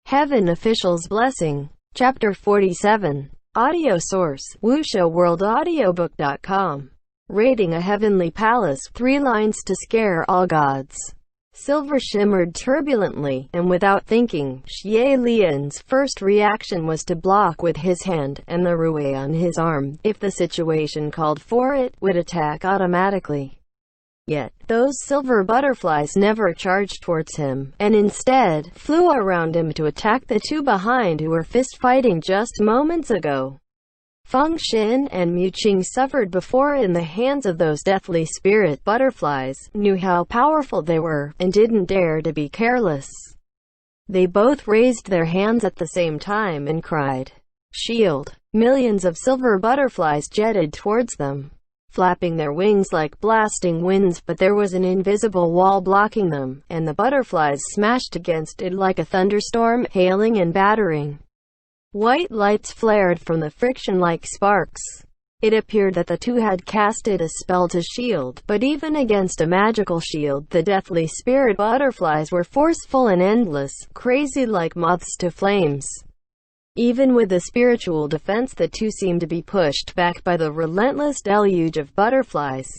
Heaven Official's Blessing. Chapter 47. Audio source: WuXiaWorldAudiobook.com. Raiding a heavenly palace, 3 lines to scare all gods. Silver shimmered turbulently, and without thinking, Xie Lian's first reaction was to block with his hand, and the Rui on his arm, if the situation called for it, would attack automatically. Yet, those silver butterflies never charged towards him, and instead, flew around him to attack the 2 behind who were fist-fighting just moments ago. Feng Xin and Mu Qing suffered before in the hands of those deathly spirit butterflies, knew how powerful they were, and didn't dare to be careless. They both raised their hands at the same time and cried, "Shield!" Millions of silver butterflies jetted towards them, flapping their wings like blasting winds, but there was an invisible wall blocking them, and the butterflies smashed against it like a thunderstorm, hailing and battering. White lights flared from the friction like sparks. It appeared that the 2 had casted a spell to shield, but even against a magical shield, the deathly spirit butterflies were forceful and endless, crazy like moths to flames. Even with the spiritual defense, the 2 seemed to be pushed back by the relentless deluge of butterflies.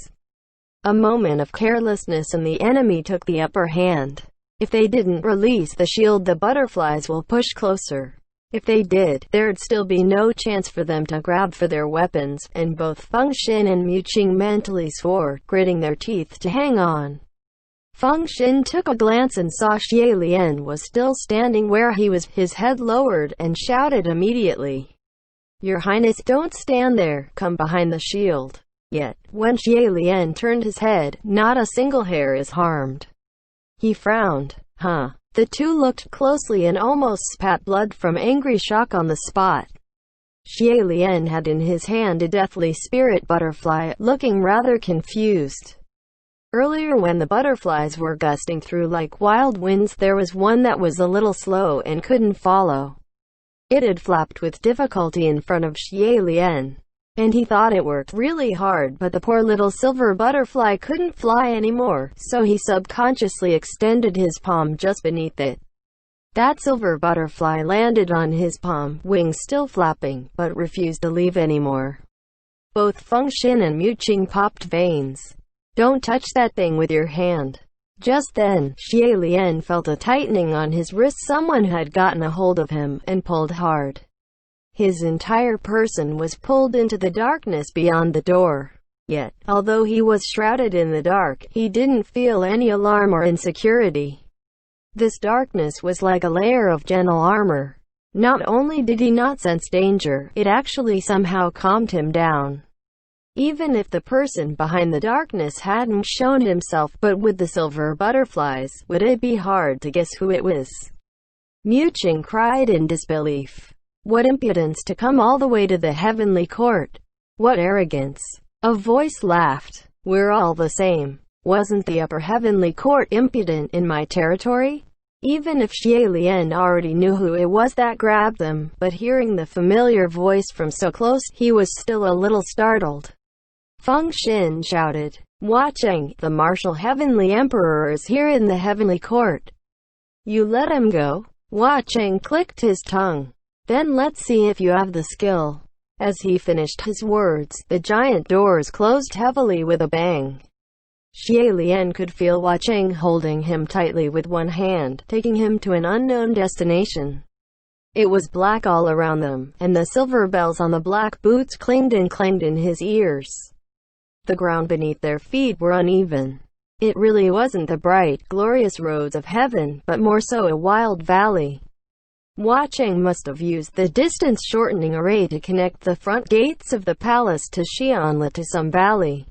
A moment of carelessness and the enemy took the upper hand. If they didn't release the shield, the butterflies will push closer. If they did, there'd still be no chance for them to grab for their weapons, and both Feng Xin and Mu Qing mentally swore, gritting their teeth to hang on. Feng Xin took a glance and saw Xie Lian was still standing where he was, his head lowered, and shouted immediately, "Your Highness, don't stand there, come behind the shield." Yet, when Xie Lian turned his head, not a single hair is harmed. He frowned. Huh. The 2 looked closely and almost spat blood from angry shock on the spot. Xie Lian had in his hand a deathly spirit butterfly, looking rather confused. Earlier, when the butterflies were gusting through like wild winds, there was one that was a little slow and couldn't follow. It had flapped with difficulty in front of Xie Lian, and he thought it worked really hard, but the poor little silver butterfly couldn't fly anymore, so he subconsciously extended his palm just beneath it. That silver butterfly landed on his palm, wings still flapping, but refused to leave anymore. Both Feng Xin and Mu Qing popped veins. "Don't touch that thing with your hand." Just then, Xie Lian felt a tightening on his wrist. Someone had gotten a hold of him, and pulled hard. His entire person was pulled into the darkness beyond the door. Yet, although he was shrouded in the dark, he didn't feel any alarm or insecurity. This darkness was like a layer of gentle armor. Not only did he not sense danger, it actually somehow calmed him down. Even if the person behind the darkness hadn't shown himself, but with the silver butterflies, would it be hard to guess who it was? Mu Qing cried in disbelief. What impudence to come all the way to the heavenly court! What arrogance! A voice laughed. "We're all the same. Wasn't the upper heavenly court impudent in my territory?" Even if Xie Lian already knew who it was that grabbed them, but hearing the familiar voice from so close, he was still a little startled. Feng Xin shouted, "Watching, the martial heavenly emperor is here in the heavenly court. You let him go?" Watching clicked his tongue. "Then let's see if you have the skill." As he finished his words, the giant doors closed heavily with a bang. Xie Lian could feel Watching holding him tightly with one hand, taking him to an unknown destination. It was black all around them, and the silver bells on the black boots clinged and clanged in his ears. The ground beneath their feet were uneven. It really wasn't the bright, glorious roads of heaven, but more so a wild valley. Watching must have used the distance-shortening array to connect the front gates of the palace to Xianli to some valley.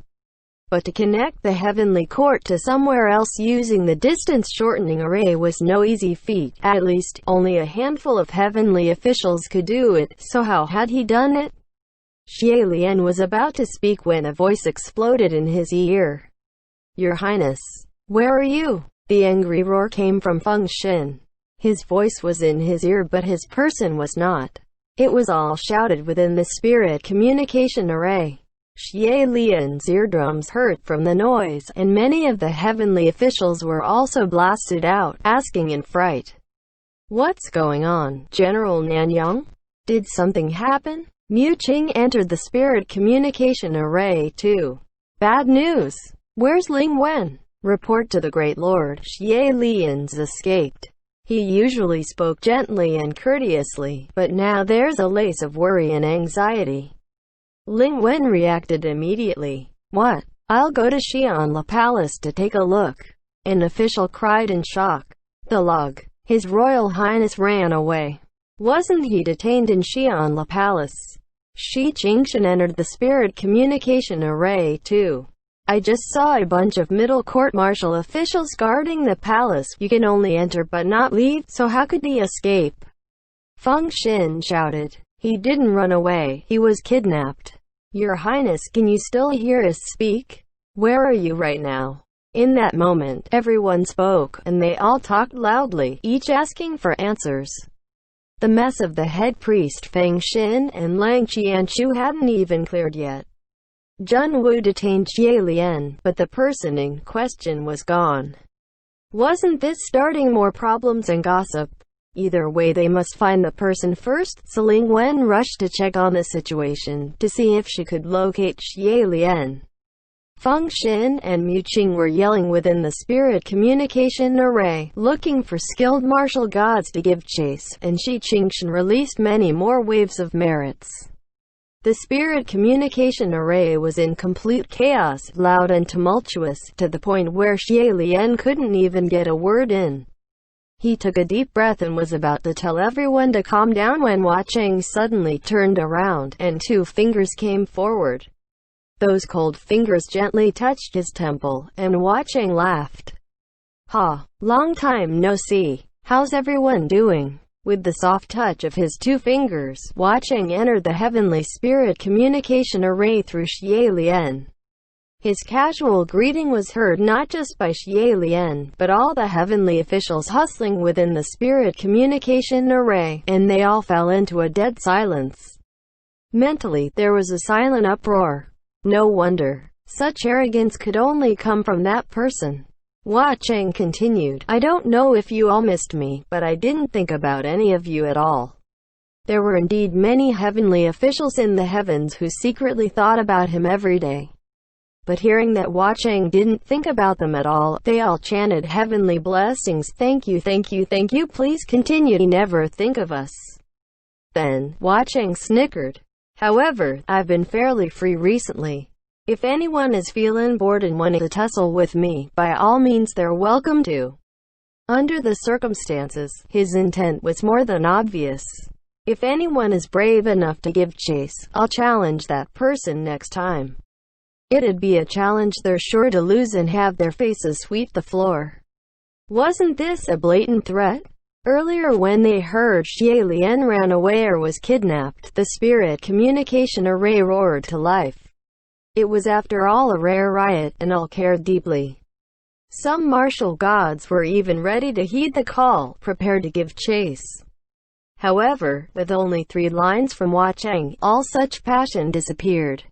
But to connect the heavenly court to somewhere else using the distance-shortening array was no easy feat. At least, only a handful of heavenly officials could do it, so how had he done it? Xie Lian was about to speak when a voice exploded in his ear. "Your Highness, where are you?" The angry roar came from Feng Xin. His voice was in his ear, but his person was not. It was all shouted within the spirit communication array. Xie Lian's eardrums hurt from the noise, and many of the heavenly officials were also blasted out, asking in fright, What's going on, General Nanyang? Did something happen? Mu Qing entered the spirit communication array too. Bad news. Where's Ling Wen? Report to the Great Lord. Xie Lian's escaped. He usually spoke gently and courteously, but now there's a lace of worry and anxiety. Ling Wen reacted immediately. What? I'll go to Xianla Palace to take a look. An official cried in shock. The log. His Royal Highness ran away. Wasn't he detained in Xianla Palace? Shi Qingshan entered the spirit communication array too. I just saw a bunch of middle court-martial officials guarding the palace. You can only enter but not leave, so how could he escape? Feng Xin shouted. He didn't run away, he was kidnapped. Your Highness, can you still hear us speak? Where are you right now? In that moment, everyone spoke, and they all talked loudly, each asking for answers. The mess of the head priest Feng Xin and Lang Qianchu hadn't even cleared yet. Jun Wu detained Xie Lian, but the person in question was gone. Wasn't this starting more problems and gossip? Either way, they must find the person first, so Ling Wen rushed to check on the situation, to see if she could locate Xie Lian. Feng Xin and Mu Qing were yelling within the spirit communication array, looking for skilled martial gods to give chase, and Shi Qingshan released many more waves of merits. The spirit communication array was in complete chaos, loud and tumultuous, to the point where Xie Lian couldn't even get a word in. He took a deep breath and was about to tell everyone to calm down when Hua Cheng suddenly turned around, and 2 fingers came forward. Those cold fingers gently touched his temple, and Hua Cheng laughed. Ha! Long time no see. How's everyone doing? With the soft touch of his 2 fingers, Hua Cheng entered the heavenly spirit communication array through Xie Lian. His casual greeting was heard not just by Xie Lian, but all the heavenly officials hustling within the spirit communication array, and they all fell into a dead silence. Mentally, there was a silent uproar. No wonder. Such arrogance could only come from that person. Hua Cheng continued, I don't know if you all missed me, but I didn't think about any of you at all. There were indeed many heavenly officials in the heavens who secretly thought about him every day. But hearing that Hua Cheng didn't think about them at all, they all chanted heavenly blessings. Thank you, thank you, thank you, please continue to never think of us. Then, Hua Cheng snickered. However, I've been fairly free recently. If anyone is feeling bored and wanting to tussle with me, by all means they're welcome to. Under the circumstances, his intent was more than obvious. If anyone is brave enough to give chase, I'll challenge that person next time. It'd be a challenge they're sure to lose and have their faces sweep the floor. Wasn't this a blatant threat? Earlier when they heard Xie Lian ran away or was kidnapped, the spirit communication array roared to life. It was after all a rare riot, and all cared deeply. Some martial gods were even ready to heed the call, prepared to give chase. However, with only 3 lines from Hua Cheng, all such passion disappeared.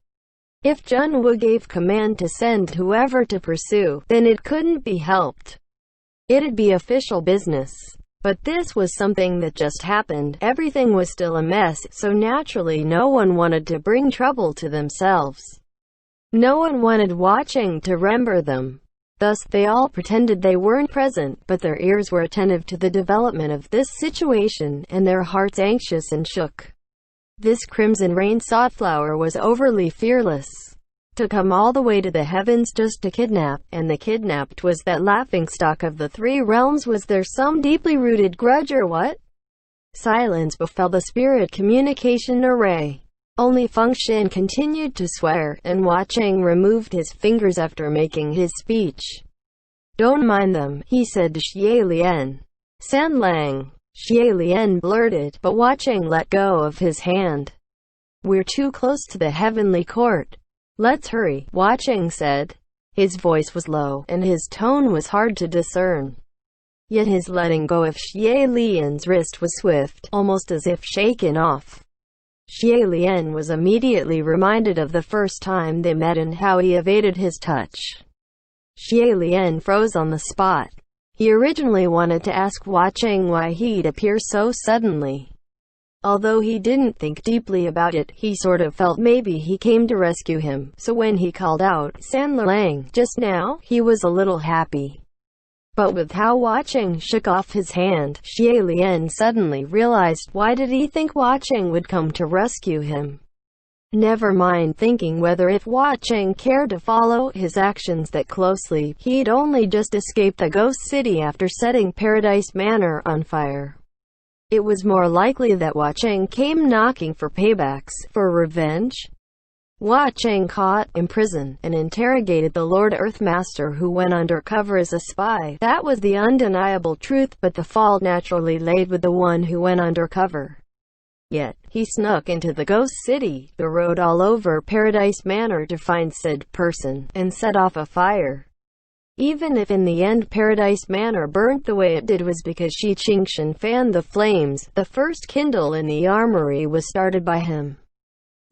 If Jun Wu gave command to send whoever to pursue, then it couldn't be helped. It'd be official business. But this was something that just happened. Everything was still a mess, so naturally no one wanted to bring trouble to themselves. No one wanted Hua Cheng to remember them. Thus, they all pretended they weren't present, but their ears were attentive to the development of this situation, and their hearts anxious and shook. This Crimson Rain Sodflower was overly fearless. To come all the way to the heavens just to kidnap, and the kidnapped was that laughingstock of the 3 realms. Was there some deeply rooted grudge or what? Silence befell the spirit communication array. Only Feng Xin continued to swear, and Hua Cheng removed his fingers after making his speech. Don't mind them, he said to Xie Lian. San Lang. Xie Lian blurted, but Hua Cheng let go of his hand. We're too close to the heavenly court. Let's hurry, Hua Cheng said. His voice was low, and his tone was hard to discern. Yet his letting go of Xie Lian's wrist was swift, almost as if shaken off. Xie Lian was immediately reminded of the first time they met and how he evaded his touch. Xie Lian froze on the spot. He originally wanted to ask Hua Cheng why he'd appear so suddenly. Although he didn't think deeply about it, he sort of felt maybe he came to rescue him, so when he called out, "San Lang," just now, he was a little happy. But with how Hua Cheng shook off his hand, Xie Lian suddenly realized, why did he think Hua Cheng would come to rescue him? Never mind thinking whether if Hua Cheng cared to follow his actions that closely, he'd only just escaped the ghost city after setting Paradise Manor on fire. It was more likely that Hua Cheng came knocking for paybacks, for revenge. Hua Cheng caught, imprisoned, and interrogated the Lord Earthmaster who went undercover as a spy. That was the undeniable truth, but the fault naturally laid with the one who went undercover. Yet, he snuck into the ghost city, the road all over Paradise Manor to find said person, and set off a fire. Even if in the end Paradise Manor burnt the way it did was because Shi Qingshan fanned the flames. The first kindle in the armory was started by him.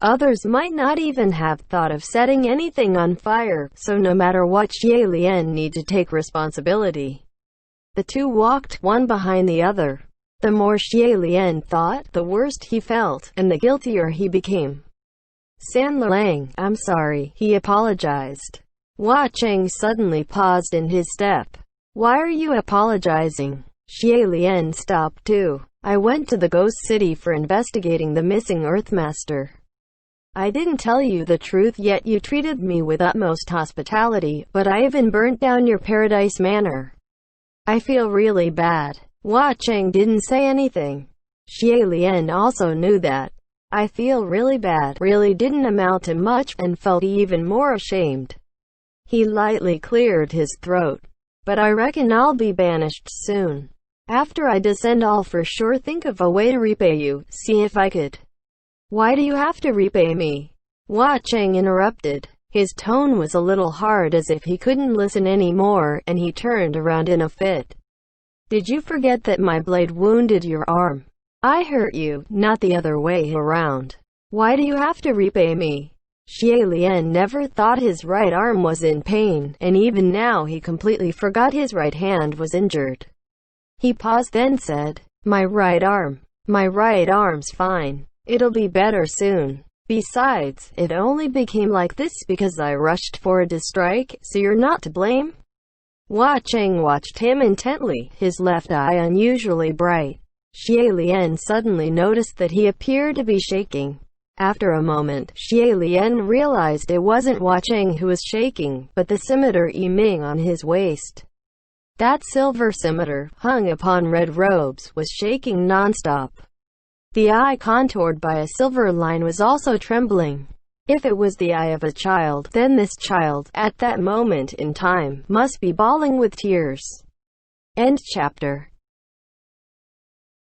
Others might not even have thought of setting anything on fire, so no matter what, Xie Lian need to take responsibility. The two walked, one behind the other. The more Xie Lian thought, the worse he felt, and the guiltier he became. "San Lang, I'm sorry," he apologized. Hua Cheng suddenly paused in his step. "Why are you apologizing?" Xie Lian stopped too. "I went to the ghost city for investigating the missing Earthmaster. I didn't tell you the truth, yet you treated me with utmost hospitality, but I even burnt down your Paradise Manor. I feel really bad." Hua Cheng didn't say anything. Xie Lian also knew that "I feel really bad" really didn't amount to much, and felt even more ashamed. He lightly cleared his throat. "But I reckon I'll be banished soon. After I descend, I'll for sure think of a way to repay you, see if I could." "Why do you have to repay me?" Hua Cheng interrupted. His tone was a little hard, as if he couldn't listen anymore, and he turned around in a fit. "Did you forget that my blade wounded your arm? I hurt you, not the other way around. Why do you have to repay me?" Xie Lian never thought his right arm was in pain, and even now he completely forgot his right hand was injured. He paused, then said, My right arm's fine. It'll be better soon. Besides, it only became like this because I rushed forward to strike, so you're not to blame." Hua Cheng watched him intently, his left eye unusually bright. Xie Lian suddenly noticed that he appeared to be shaking. After a moment, Xie Lian realized it wasn't Hua Cheng who was shaking, but the scimitar Yiming on his waist. That silver scimitar, hung upon red robes, was shaking non-stop. The eye contoured by a silver line was also trembling. If it was the eye of a child, then this child, at that moment in time, must be bawling with tears. End chapter.